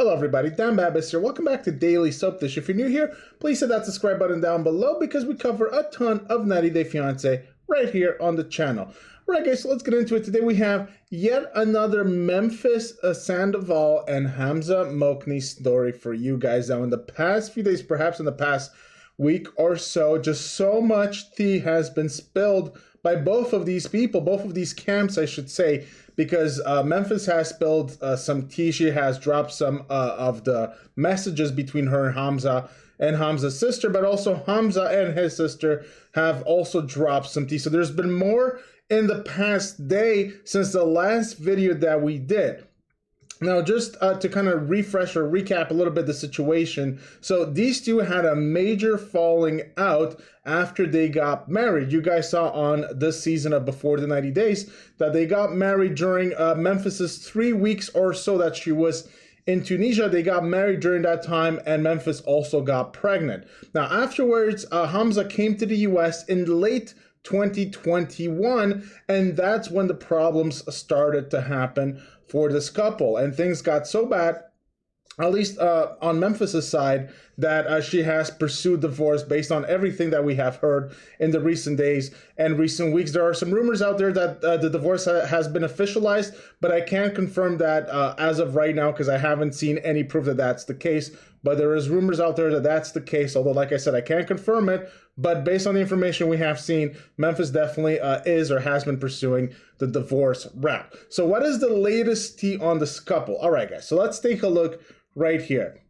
Hello everybody, Dan Babis here. Welcome back to Daily Soap Dish. If you're new here, please hit that subscribe button down below because we cover a ton of 90 Day Fiancé right here on the channel. Alright guys, so let's get into it. Today we have yet another Memphis, Sandoval, and Hamza Moknii story for you guys. Now in the past few days, perhaps in the past week or so, just so much tea has been spilled by both of these people, both of these camps I should say, because Memphis has spilled some tea. She has dropped some of the messages between her and Hamza's sister, but also Hamza and his sister have also dropped some tea. So there's been more in the past day since the last video that we did. Now, just to kind of refresh or recap a little bit the situation. So these two had a major falling out after they got married. You guys saw on this season of Before the 90 Days that they got married during Memphis's 3 weeks or so that she was in Tunisia. They got married during that time, and Memphis also got pregnant. Now, afterwards, Hamza came to the US in late 2021, and that's when the problems started to happen for this couple, and things got so bad, at least on Memphis's side, that she has pursued divorce based on everything that we have heard in the recent days and recent weeks. There are some rumors out there that the divorce has been officialized, but I can't confirm that as of right now because I haven't seen any proof that that's the case. But there is rumors out there that that's the case, although like I said, I can't confirm it. But based on the information we have seen, Memphis definitely is or has been pursuing the divorce route. So what is the latest tea on this couple? All right, guys, so let's take a look right here.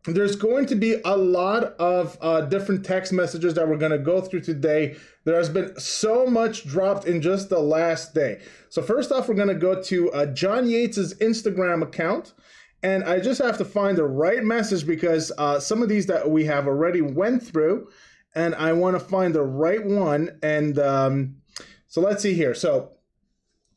There's going to be a lot of different text messages that we're going to go through today. There has been so much dropped in just the last day. So first off, we're going to go to John Yates's Instagram account. And I just have to find the right message because some of these that we have already went through, and I want to find the right one. And so let's see here. So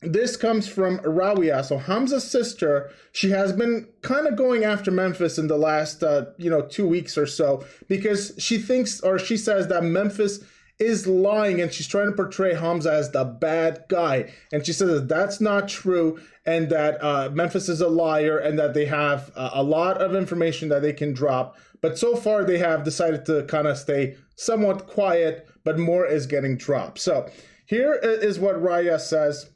this comes from Rawia. So Hamza's sister, she has been kind of going after Memphis in the last 2 weeks or so because she thinks, or she says, that Memphis is lying and she's trying to portray Hamza as the bad guy. And she says that that's not true and that Memphis is a liar and that they have a lot of information that they can drop. But so far they have decided to kind of stay somewhat quiet, but more is getting dropped. So here is what Raya says.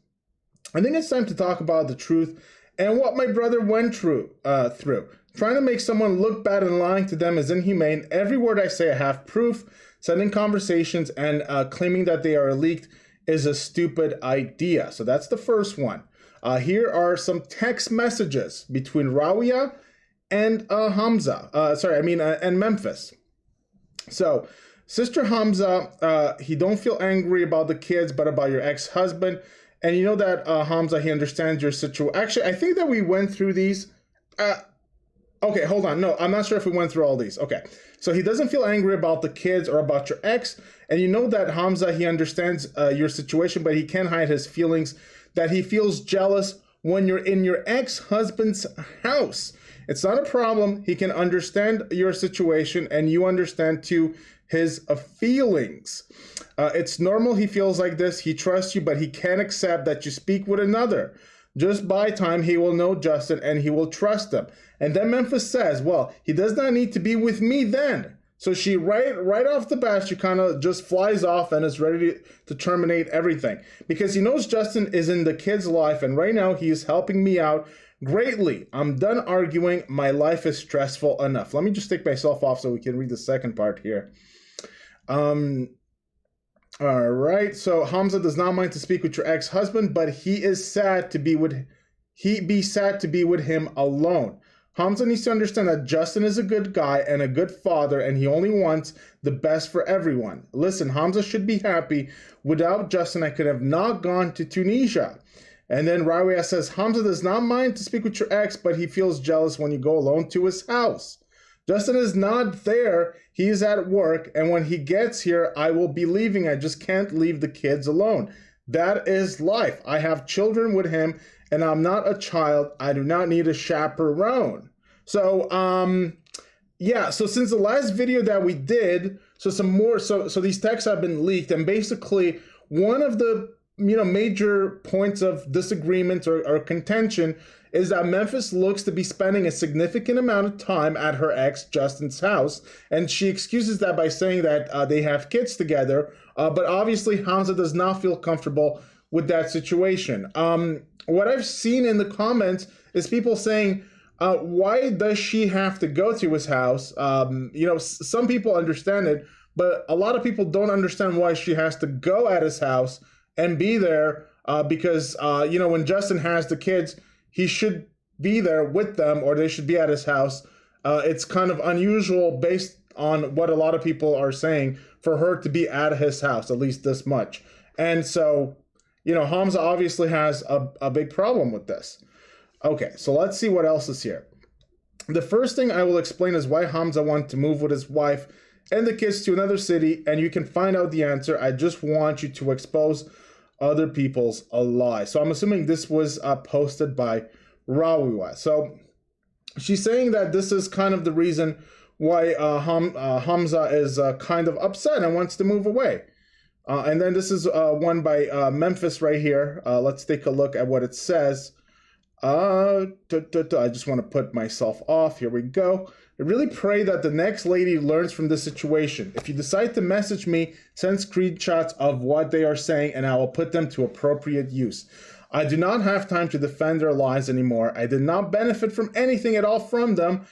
I think it's time to talk about the truth and what my brother went through. Trying to make someone look bad and lying to them is inhumane. Every word I say I have proof. Sending conversations and claiming that they are leaked is a stupid idea. So that's the first one. Here are some text messages between Rawia and and Memphis. So, Sister Hamza, he don't feel angry about the kids, but about your ex-husband. And you know that Hamza, he understands your situation. Actually, I think that we went through these. Okay, hold on. No, I'm not sure if we went through all these. Okay, so he doesn't feel angry about the kids or about your ex. And you know that Hamza, he understands your situation, but he can't hide his feelings, that he feels jealous when you're in your ex-husband's house. It's not a problem. He can understand your situation and you understand too his feelings. It's normal he feels like this. He trusts you, but he can't accept that you speak with another. Just by time, he will know Justin and he will trust him. And then Memphis says, well, he does not need to be with me then. So she, right off the bat, she kind of just flies off and is ready to terminate everything. Because he knows Justin is in the kid's life and right now he is helping me out greatly. I'm done arguing. My life is stressful enough. Let me just take myself off so we can read the second part here. All right, so Hamza does not mind to speak with your ex-husband, but he is sad to be with him alone. Hamza needs to understand that Justin is a good guy and a good father, and he only wants the best for everyone. Listen, Hamza should be happy. Without Justin, I could have not gone to Tunisia. And then Rawia says, Hamza does not mind to speak with your ex, but he feels jealous when you go alone to his house. Justin is not there. He's at work. And when he gets here, I will be leaving. I just can't leave the kids alone. That is life. I have children with him and I'm not a child. I do not need a chaperone. So, yeah. So since the last video that we did, so these texts have been leaked and basically one of the major points of disagreement or contention is that Memphis looks to be spending a significant amount of time at her ex Justin's house, and she excuses that by saying that they have kids together. But obviously, Hamza does not feel comfortable with that situation. What I've seen in the comments is people saying, why does she have to go to his house? Some people understand it, but a lot of people don't understand why she has to go at his house and be there because, when Justin has the kids, he should be there with them, or they should be at his house. It's kind of unusual based on what a lot of people are saying for her to be at his house, at least this much. And so, Hamza obviously has a big problem with this. Okay, so let's see what else is here. The first thing I will explain is why Hamza wanted to move with his wife and the kids to another city, and you can find out the answer. I just want you to expose other people's lies. So I'm assuming this was posted by Rawia. So she's saying that this is kind of the reason why Hamza is kind of upset and wants to move away. And then this is one by Memphis right here. Let's take a look at what it says. I just want to put myself off. Here we go. I really pray that the next lady learns from this situation. If you decide to message me, send screenshots of what they are saying and I will put them to appropriate use. I do not have time to defend their lies anymore. I did not benefit from anything at all from them.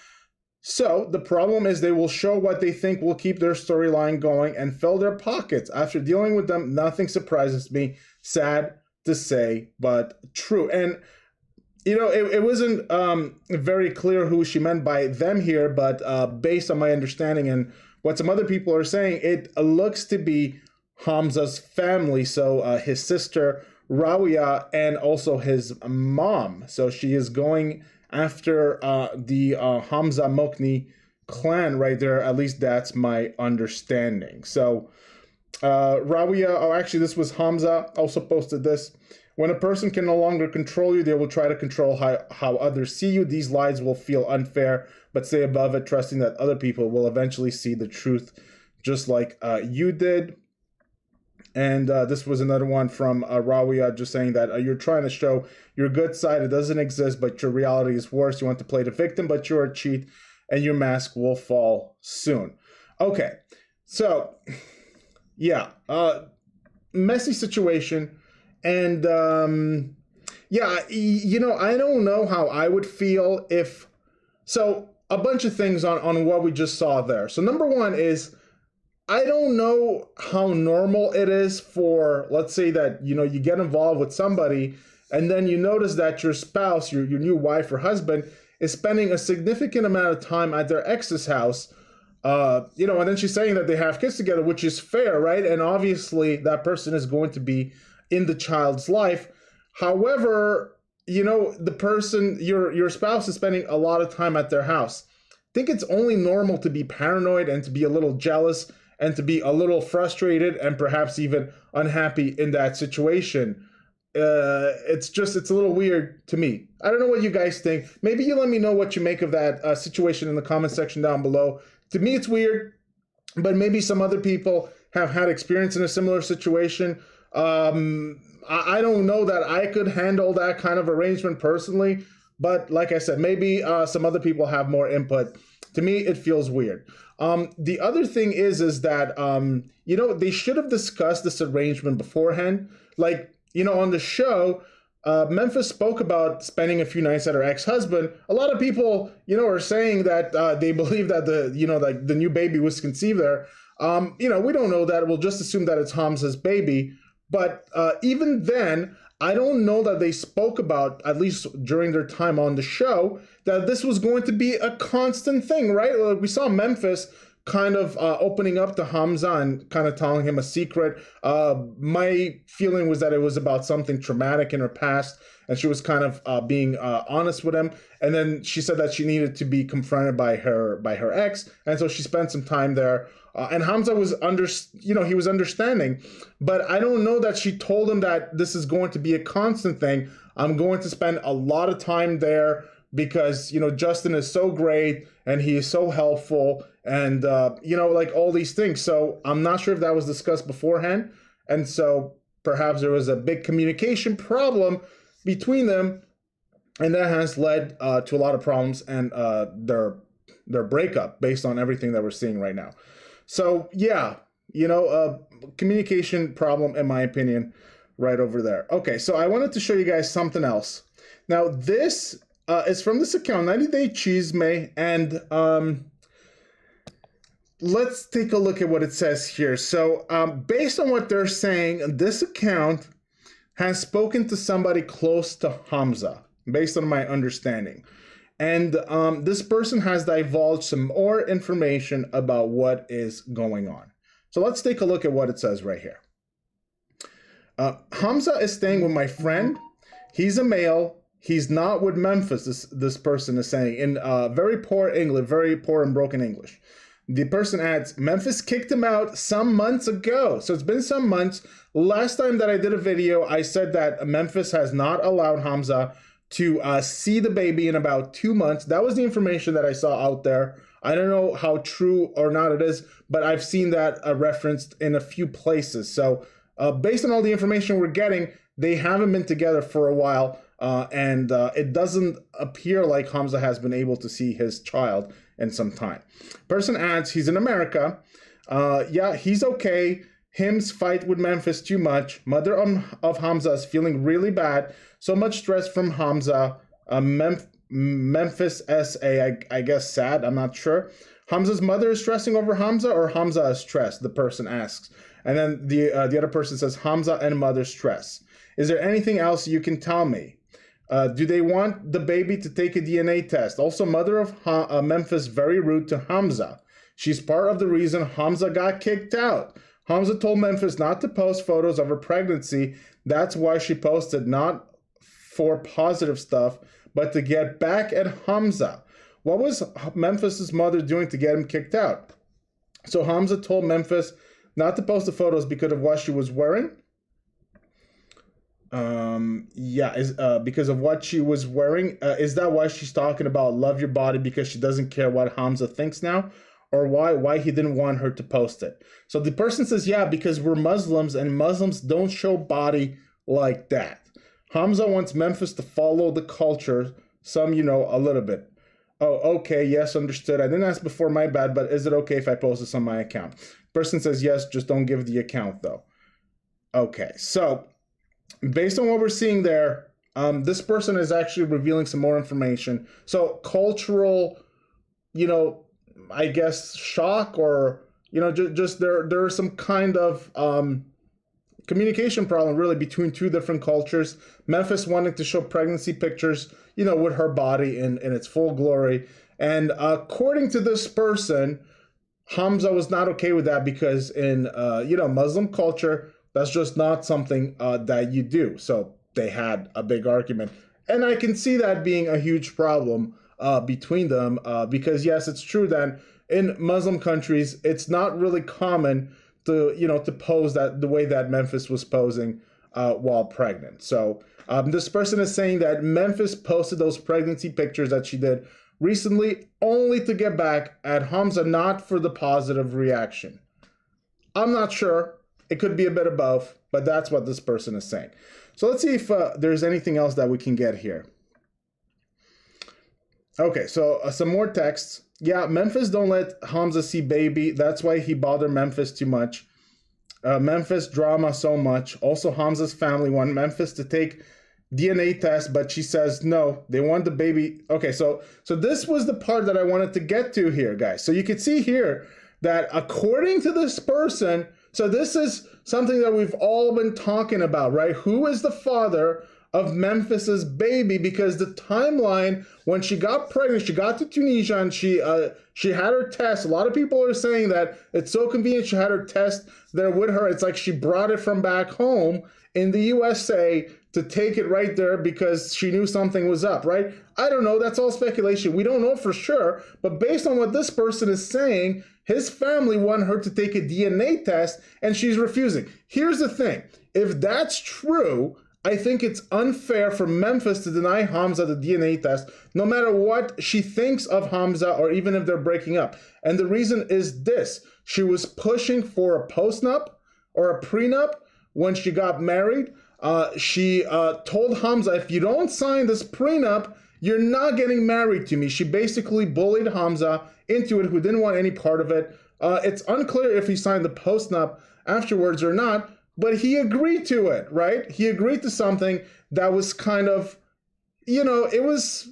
So the problem is they will show what they think will keep their storyline going and fill their pockets. After dealing with them, nothing surprises me. Sad to say, but true. And it wasn't very clear who she meant by them here, but based on my understanding and what some other people are saying, it looks to be Hamza's family. So his sister, Rawia, and also his mom. So she is going after the Hamza Moknii clan right there. At least that's my understanding. So Rawia, actually this was Hamza, also posted this. When a person can no longer control you, they will try to control how others see you. These lies will feel unfair, but stay above it, trusting that other people will eventually see the truth, just like you did. And this was another one from Rawia, just saying that you're trying to show your good side. It doesn't exist, but your reality is worse. You want to play the victim, but you're a cheat, and your mask will fall soon. Okay, so, yeah, messy situation. And, I don't know how I would feel if... So, a bunch of things on what we just saw there. So, number one is, I don't know how normal it is for, let's say that, you get involved with somebody, and then you notice that your spouse, your new wife or husband, is spending a significant amount of time at their ex's house, and then she's saying that they have kids together, which is fair, right? And obviously, that person is going to be in the child's life. However, the person, your spouse is spending a lot of time at their house. I think it's only normal to be paranoid and to be a little jealous and to be a little frustrated and perhaps even unhappy in that situation. It's a little weird to me. I don't know what you guys think. Maybe you let me know what you make of that situation in the comment section down below. To me, it's weird, but maybe some other people have had experience in a similar situation. I don't know that I could handle that kind of arrangement personally, but like I said, maybe some other people have more input. To me, it feels weird. The other thing is that, they should have discussed this arrangement beforehand. Like, on the show, Memphis spoke about spending a few nights at her ex-husband. A lot of people, are saying that they believe that the new baby was conceived there. We don't know that. We'll just assume that it's Hamza's baby. But even then, I don't know that they spoke about, at least during their time on the show, that this was going to be a constant thing, right? Like we saw Memphis kind of opening up to Hamza and kind of telling him a secret. My feeling was that it was about something traumatic in her past, and she was kind of being honest with him. And then she said that she needed to be confronted by her ex, and so she spent some time there. And Hamza was he was understanding, but I don't know that she told him that this is going to be a constant thing. I'm going to spend a lot of time there because, Justin is so great and he is so helpful and, like all these things. So I'm not sure if that was discussed beforehand. And so perhaps there was a big communication problem between them, and that has led to a lot of problems and their breakup based on everything that we're seeing right now. So yeah, communication problem in my opinion, right over there. Okay, so I wanted to show you guys something else. Now this is from this account, 90 Day Chisme, and let's take a look at what it says here. So based on what they're saying, this account has spoken to somebody close to Hamza, based on my understanding. And this person has divulged some more information about what is going on. So let's take a look at what it says right here. Hamza is staying with my friend. He's a male. He's not with Memphis, this person is saying, in very poor English, very poor and broken English. The person adds, Memphis kicked him out some months ago. So it's been some months. Last time that I did a video, I said that Memphis has not allowed Hamza to see the baby in about 2 months. That was the information that I saw out there. I don't know how true or not it is, but I've seen that referenced in a few places. So based on all the information we're getting, they haven't been together for a while, and it doesn't appear like Hamza has been able to see his child in some time. Person adds, he's in America. Yeah, he's okay. Him's fight with Memphis too much. Mother of Hamza is feeling really bad. So much stress from Hamza. Memphis SA, I guess sad, I'm not sure. Hamza's mother is stressing over Hamza, or Hamza is stressed, the person asks. And then the other person says, Hamza and mother stress. Is there anything else you can tell me? Do they want the baby to take a DNA test? Also, mother of Memphis very rude to Hamza. She's part of the reason Hamza got kicked out. Hamza told Memphis not to post photos of her pregnancy. That's why she posted, not for positive stuff, but to get back at Hamza. What was Memphis's mother doing to get him kicked out? So Hamza told Memphis not to post the photos because of what she was wearing. Because of what she was wearing. Is that why she's talking about love your body, because she doesn't care what Hamza thinks now? Or why he didn't want her to post it? So the person says, yeah, because we're Muslims and Muslims don't show body like that. Hamza wants Memphis to follow the culture, some, a little bit. Oh, okay, yes, understood. I didn't ask before, my bad, but is it okay if I post this on my account? Person says, yes, just don't give the account though. Okay, so based on what we're seeing there, this person is actually revealing some more information. So cultural, I guess, shock, or, just there's some kind of communication problem really between two different cultures. Memphis wanting to show pregnancy pictures, with her body in its full glory. And according to this person, Hamza was not okay with that because in, Muslim culture, that's just not something that you do. So they had a big argument. And I can see that being a huge problem between them, because yes, it's true that in Muslim countries, it's not really common to pose that the way that Memphis was posing while pregnant. So this person is saying that Memphis posted those pregnancy pictures that she did recently only to get back at Hamza, not for the positive reaction. I'm not sure. It could be a bit of both, but that's what this person is saying. So let's see if there's anything else that we can get here. Okay, so some more texts. Yeah, Memphis don't let Hamza see baby. That's why he bothered Memphis too much. Memphis drama so much. Also, Hamza's family want Memphis to take DNA test, but she says no. They want the baby. Okay, so this was the part that I wanted to get to here, guys. So you can see here that according to this person, so this is something that we've all been talking about, right? Who is the father of Memphis's baby? Because the timeline when she got pregnant, she got to Tunisia and she had her test. A lot of people are saying that it's so convenient she had her test there with her. It's like she brought it from back home in the USA to take it right there because she knew something was up, right? I don't know. That's all speculation. We don't know for sure. But based on what this person is saying, his family want her to take a DNA test and she's refusing. Here's the thing. If that's true, I think it's unfair for Memphis to deny Hamza the DNA test, no matter what she thinks of Hamza or even if they're breaking up. And the reason is this. She was pushing for a postnup or a prenup when she got married, she told Hamza, if you don't sign this prenup, you're not getting married to me. She basically bullied Hamza into it, who didn't want any part of it. It's unclear if he signed the postnup afterwards or not, but he agreed to it, right? He agreed to something that was kind of, it was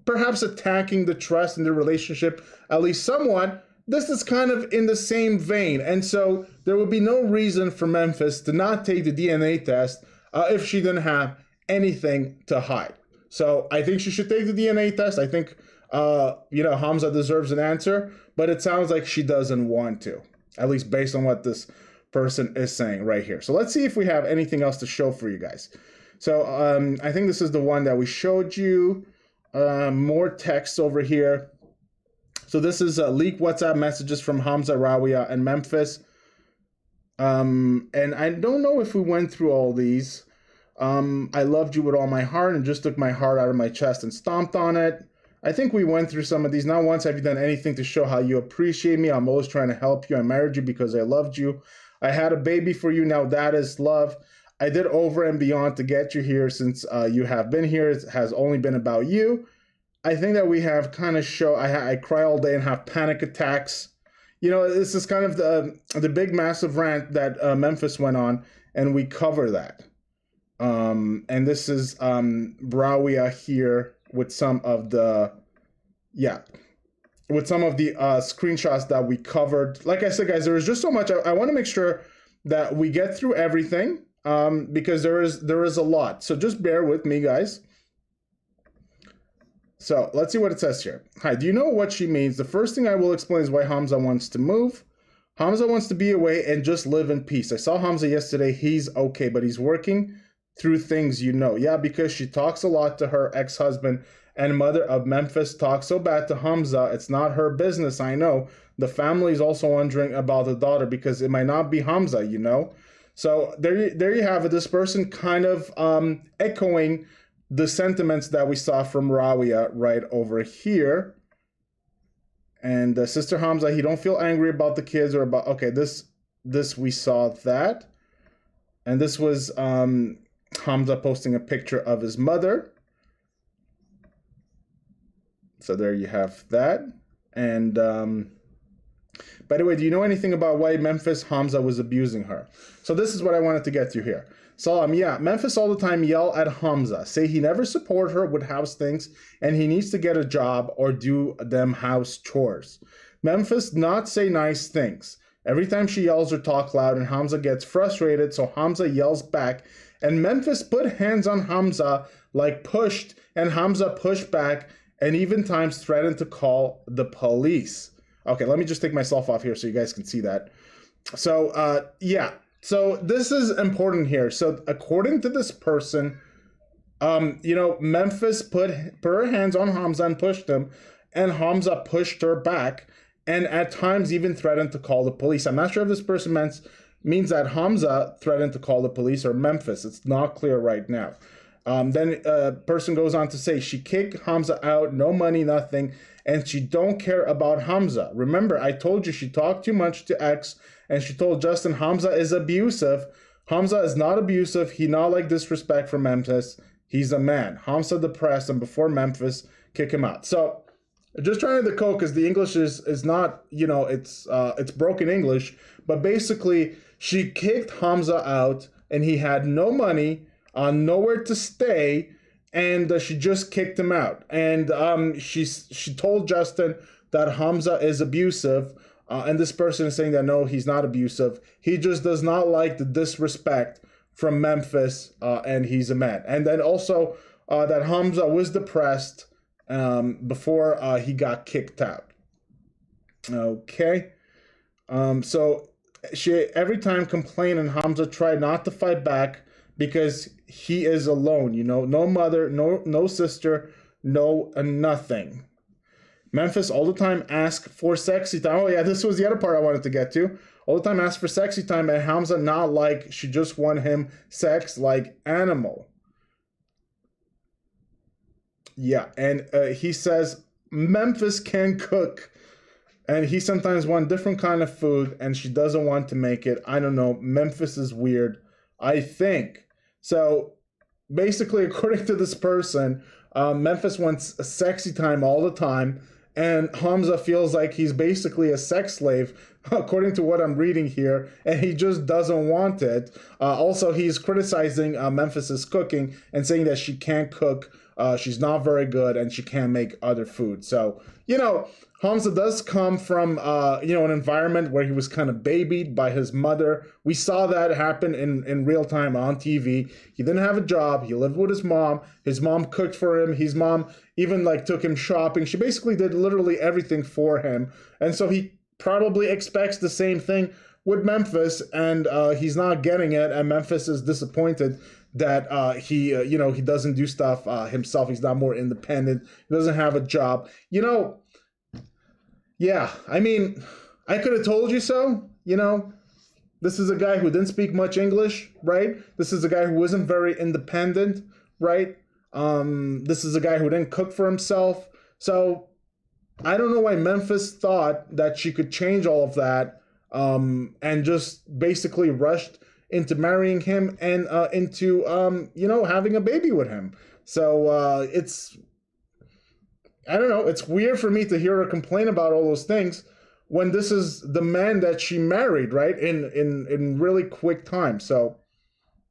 perhaps attacking the trust in the relationship, at least somewhat. This is kind of in the same vein. And so there would be no reason for Memphis to not take the DNA test if she didn't have anything to hide. So I think she should take the DNA test. I think, Hamza deserves an answer, but it sounds like she doesn't want to, at least based on what this person is saying right here. So let's see if we have anything else to show for you guys. So I think this is the one that we showed you. More text over here. So this is leaked WhatsApp messages from Hamza, Rawia, and Memphis. And I don't know if we went through all these. I loved you with all my heart and just took my heart out of my chest and stomped on it. I think we went through some of these. Not once have you done anything to show how you appreciate me. I'm always trying to help you. I married you because I loved you. I had a baby for you. Now that is love. I did over and beyond to get you here since you have been here. It has only been about you. I think that we have kind of show, I cry all day and have panic attacks. This is kind of the big massive rant that Memphis went on, and we cover that. And this is Rawia here with some of the, screenshots that we covered. Like I said, guys, there is just so much. I want to make sure that we get through everything because there is a lot. So just bear with me, guys. So let's see what it says here. Hi, do you know what she means? The first thing I will explain is why Hamza wants to move. Hamza wants to be away and just live in peace. I saw Hamza yesterday. He's okay, but he's working through things, Yeah, because she talks a lot to her ex-husband, and mother of Memphis talks so bad to Hamza. It's not her business, I know. The family is also wondering about the daughter because it might not be Hamza, So there you have it. This person kind of echoing the sentiments that we saw from Rawia right over here. And Sister Hamza, he don't feel angry about the kids or about, okay, this we saw that. And this was Hamza posting a picture of his mother. So there you have that. And by the way, do you know anything about why Memphis Hamza was abusing her? So this is what I wanted to get to here. So Memphis all the time yell at Hamza, say he never support her with house things and he needs to get a job or do them house chores. Memphis not say nice things. Every time she yells or talk loud and Hamza gets frustrated, so Hamza yells back and Memphis put hands on Hamza like pushed, and Hamza pushed back and even times threatened to call the police. Okay, let me just take myself off here so you guys can see that. So So this is important here. So according to this person, Memphis put her hands on Hamza and pushed him, and Hamza pushed her back and at times even threatened to call the police. I'm not sure if this person means that Hamza threatened to call the police or Memphis. It's not clear right now. Then a person goes on to say she kicked Hamza out, no money, nothing, and she don't care about Hamza. Remember, I told you she talked too much to X, and she told Justin Hamza is abusive. Hamza is not abusive. He not like disrespect for Memphis. He's a man. Hamza depressed, and before Memphis, kick him out. So just trying to decode because the English is not, it's broken English, but basically she kicked Hamza out, and he had no money, nowhere to stay, and she just kicked him out. And she told Justin that Hamza is abusive, and this person is saying that no, he's not abusive. He just does not like the disrespect from Memphis, and he's a man. And then also that Hamza was depressed before he got kicked out. Okay. So she every time complained, and Hamza tried not to fight back because he is alone, no mother, no sister, no nothing. Memphis all the time ask for sexy time. Oh yeah, this was the other part I wanted to get to. All the time ask for sexy time, and Hamza not like she just want him sex like animal. Yeah, and he says Memphis can cook, and he sometimes want different kind of food, and she doesn't want to make it. I don't know. Memphis is weird. I think. So basically, according to this person, Memphis wants a sexy time all the time, and Hamza feels like he's basically a sex slave, according to what I'm reading here, and he just doesn't want it. Also, he's criticizing Memphis's cooking and saying that she can't cook, she's not very good, and she can't make other food. So, Hamza does come from, an environment where he was kind of babied by his mother. We saw that happen in real time on TV. He didn't have a job. He lived with his mom. His mom cooked for him. His mom even took him shopping. She basically did literally everything for him. And so he probably expects the same thing with Memphis, and he's not getting it. And Memphis is disappointed that he doesn't do stuff himself. He's not more independent. He doesn't have a job. Yeah, I mean, I could have told you so, This is a guy who didn't speak much English, right? This is a guy who wasn't very independent, right? This is a guy who didn't cook for himself. So I don't know why Memphis thought that she could change all of that and just basically rushed into marrying him and into, having a baby with him. So I don't know. It's weird for me to hear her complain about all those things when this is the man that she married, right? In really quick time. So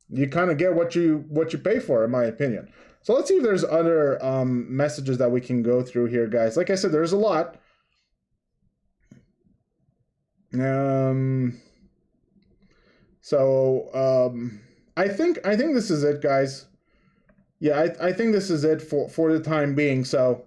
you kind of get what you pay for, in my opinion. So let's see if there's other messages that we can go through here, guys. Like I said, there's a lot. I think this is it, guys. Yeah, I think this is it for the time being. So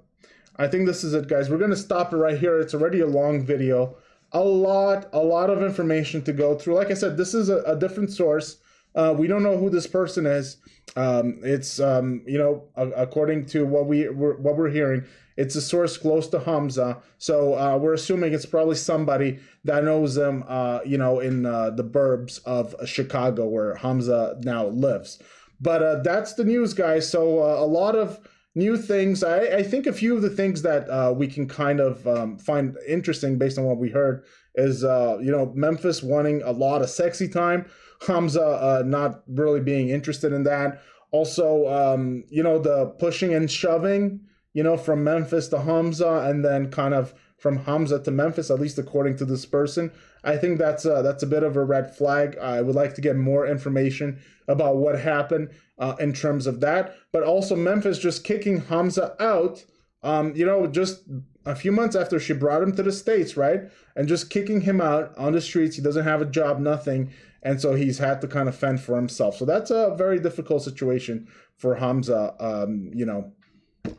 I think this is it, guys. We're going to stop it right here. It's already a long video. A lot of information to go through. Like I said, this is a different source. We don't know who this person is. It's, according to what we're hearing, it's a source close to Hamza. So we're assuming it's probably somebody that knows him, in the burbs of Chicago where Hamza now lives. But that's the news, guys. So a lot of new things. I think a few of the things that we can kind of find interesting based on what we heard is, Memphis wanting a lot of sexy time, Hamza not really being interested in that. Also, the pushing and shoving, from Memphis to Hamza and then kind of from Hamza to Memphis, at least according to this person. I think that's a bit of a red flag. I would like to get more information about what happened in terms of that. But also Memphis just kicking Hamza out, just a few months after she brought him to the States, right? And just kicking him out on the streets. He doesn't have a job, nothing. And so he's had to kind of fend for himself. So that's a very difficult situation for Hamza,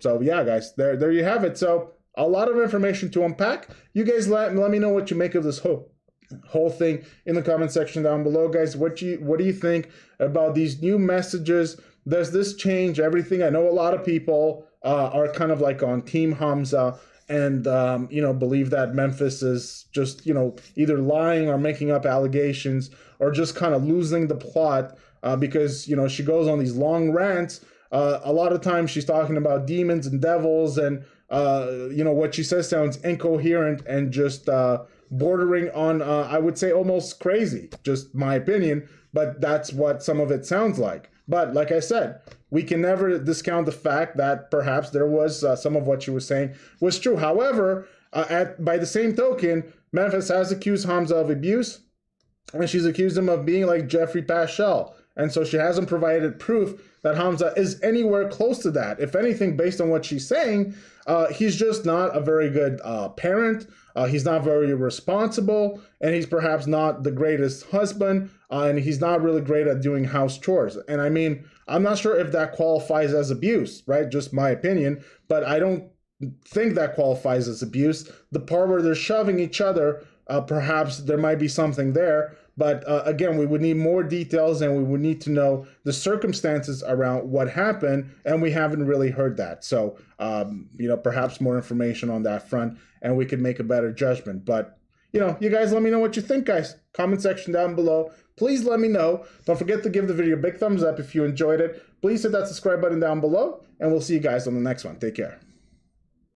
So yeah, guys, there you have it. So a lot of information to unpack. You guys let me know what you make of this whole thing in the comment section down below, guys. What do you think about these new messages? Does this change everything? I know a lot of people are kind of on Team Hamza and believe that Memphis is just either lying or making up allegations or just kind of losing the plot because she goes on these long rants. A lot of times she's talking about demons and devils and what she says sounds incoherent and just bordering on, I would say, almost crazy. Just my opinion, but that's what some of it sounds like. But like I said, we can never discount the fact that perhaps there was some of what she was saying was true. However, by the same token, Memphis has accused Hamza of abuse, and she's accused him of being like Jeffrey Paschal. And so she hasn't provided proof that Hamza is anywhere close to that. If anything, based on what she's saying, he's just not a very good parent. He's not very responsible, and he's perhaps not the greatest husband, and he's not really great at doing house chores. And I mean, I'm not sure if that qualifies as abuse, right? Just my opinion, but I don't think that qualifies as abuse. The part where they're shoving each other, perhaps there might be something there. But again, we would need more details and we would need to know the circumstances around what happened. And we haven't really heard that. So, perhaps more information on that front and we could make a better judgment. But, you guys let me know what you think, guys. Comment section down below. Please let me know. Don't forget to give the video a big thumbs up if you enjoyed it. Please hit that subscribe button down below and we'll see you guys on the next one. Take care.